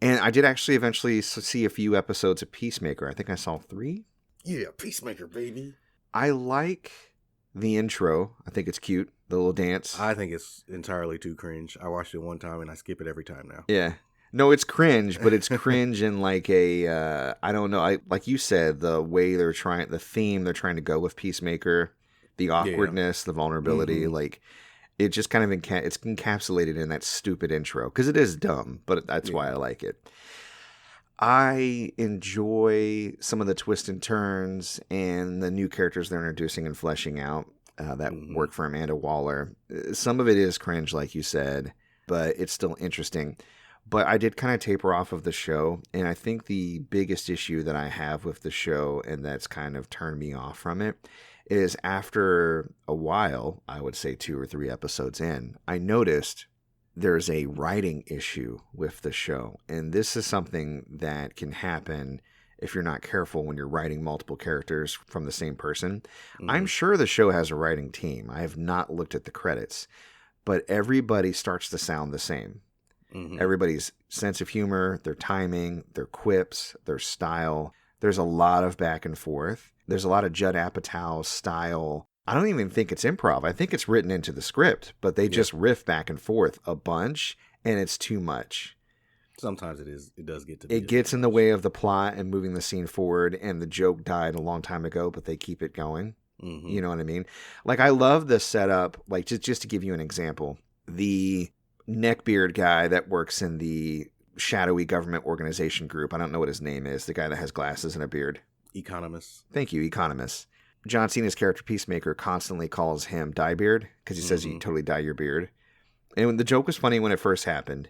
And I did actually eventually see a few episodes of Peacemaker. I think I saw 3. Yeah, Peacemaker, baby. I like the intro. I think it's cute. The little dance. I think it's entirely too cringe. I watched it one time and I skip it every time now. Yeah. No, it's cringe, but it's cringe in like a, I don't know. Like you said, the way the theme they're trying to go with Peacemaker, the awkwardness, the vulnerability, like it just kind of it's encapsulated in that stupid intro because it is dumb, but that's why I like it. I enjoy some of the twists and turns and the new characters they're introducing and fleshing out that work for Amanda Waller. Some of it is cringe, like you said, but it's still interesting. But I did kind of taper off of the show, and I think the biggest issue that I have with the show, and that's kind of turned me off from it, is after a while, I would say 2 or 3 episodes in, I noticed there's a writing issue with the show. And this is something that can happen if you're not careful when you're writing multiple characters from the same person. I'm sure the show has a writing team. I have not looked at the credits, but everybody starts to sound the same. Everybody's sense of humor, their timing, their quips, their style. There's a lot of back and forth. There's a lot of Judd Apatow style. I don't even think it's improv. I think it's written into the script, but they just riff back and forth a bunch, and it's too much. Sometimes it is. It does get to be. It gets in the way of the plot and moving the scene forward, and the joke died a long time ago, but they keep it going. You know what I mean? Like, I love the setup. Like, just to give you an example, the neckbeard guy that works in the shadowy government organization group. I don't know what his name is. The guy that has glasses and a beard. Economist. Thank you, Economist. John Cena's character Peacemaker constantly calls him Dyebeard because he says you totally dye your beard. And the joke was funny when it first happened.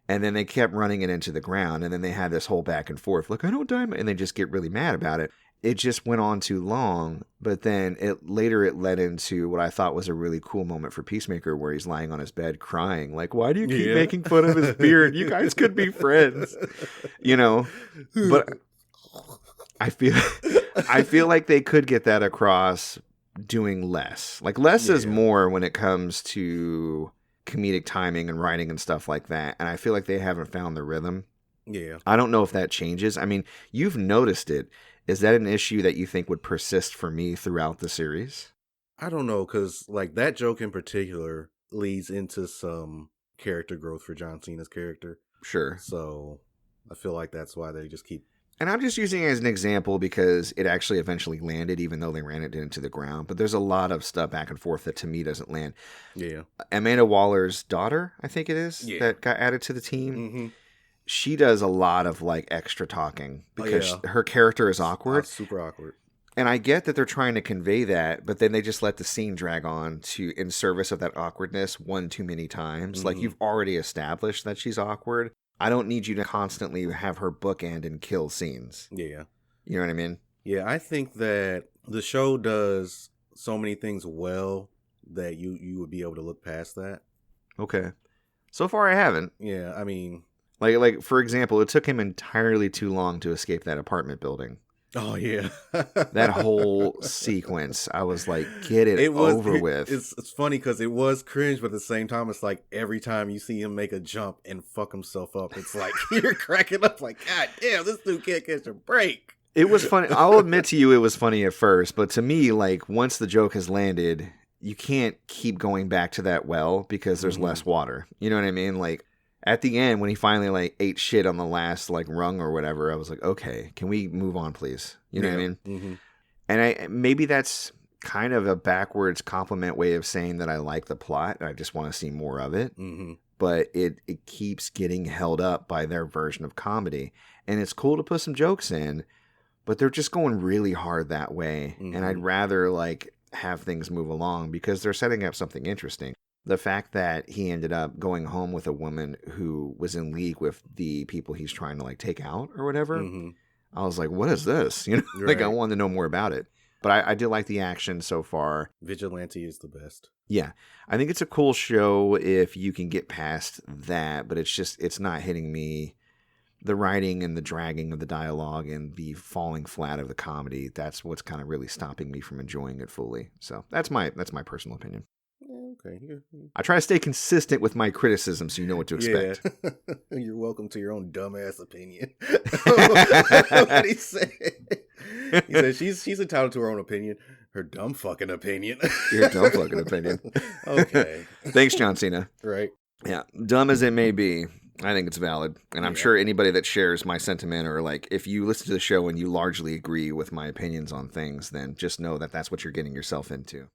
And then they kept running it into the ground. And then they had this whole back and forth. Look, I don't dye my... And they just get really mad about it. It just went on too long. But then it led into what I thought was a really cool moment for Peacemaker where he's lying on his bed crying. Like, why do you keep making fun of his beard? You guys could be friends. You know? But I feel like they could get that across doing less. Like, less is more when it comes to comedic timing and writing and stuff like that. And I feel like they haven't found the rhythm. Yeah. I don't know if that changes. I mean, you've noticed it. Is that an issue that you think would persist for me throughout the series? I don't know, because like that joke in particular leads into some character growth for John Cena's character. Sure. So I feel like that's why they just keep... And I'm just using it as an example because it actually eventually landed, even though they ran it into the ground. But there's a lot of stuff back and forth that to me doesn't land. Yeah. Amanda Waller's daughter, I think it is, that got added to the team. She does a lot of like extra talking because her character is awkward. Super awkward. And I get that they're trying to convey that, but then they just let the scene drag on in service of that awkwardness one too many times. Like, you've already established that she's awkward. I don't need you to constantly have her bookend and kill scenes. Yeah. You know what I mean? Yeah, I think that the show does so many things well that you would be able to look past that. Okay. So far I haven't. Yeah, I mean... Like for example, it took him entirely too long to escape that apartment building. Oh, yeah. That whole sequence, I was like, get it over with. It's funny because it was cringe, but at the same time, it's like every time you see him make a jump and fuck himself up, it's like you're cracking up like, God damn, this dude can't catch a break. It was funny. I'll admit to you it was funny at first, but to me, like, once the joke has landed, you can't keep going back to that well because there's less water. You know what I mean? Like, at the end, when he finally like ate shit on the last like rung or whatever, I was like, okay, can we move on, please? You know what I mean? And maybe that's kind of a backwards compliment way of saying that I like the plot. I just want to see more of it. But it keeps getting held up by their version of comedy. And it's cool to put some jokes in, but they're just going really hard that way. And I'd rather like have things move along because they're setting up something interesting. The fact that he ended up going home with a woman who was in league with the people he's trying to like take out or whatever. I was like, what is this? You know, like I wanted to know more about it. But I do like the action so far. Vigilante is the best. Yeah. I think it's a cool show if you can get past that, but it's not hitting me. The writing and the dragging of the dialogue and the falling flat of the comedy, that's what's kind of really stopping me from enjoying it fully. So that's my personal opinion. okay. I try to stay consistent with my criticism so you know what to expect. Yeah. You're welcome to your own dumbass opinion. What he said. He said she's entitled to her own opinion. Her dumb fucking opinion. Your dumb fucking opinion. Okay. Thanks, John Cena. Right. Yeah. Dumb as it may be, I think it's valid. And I'm sure anybody that shares my sentiment, or like if you listen to the show and you largely agree with my opinions on things, then just know that that's what you're getting yourself into.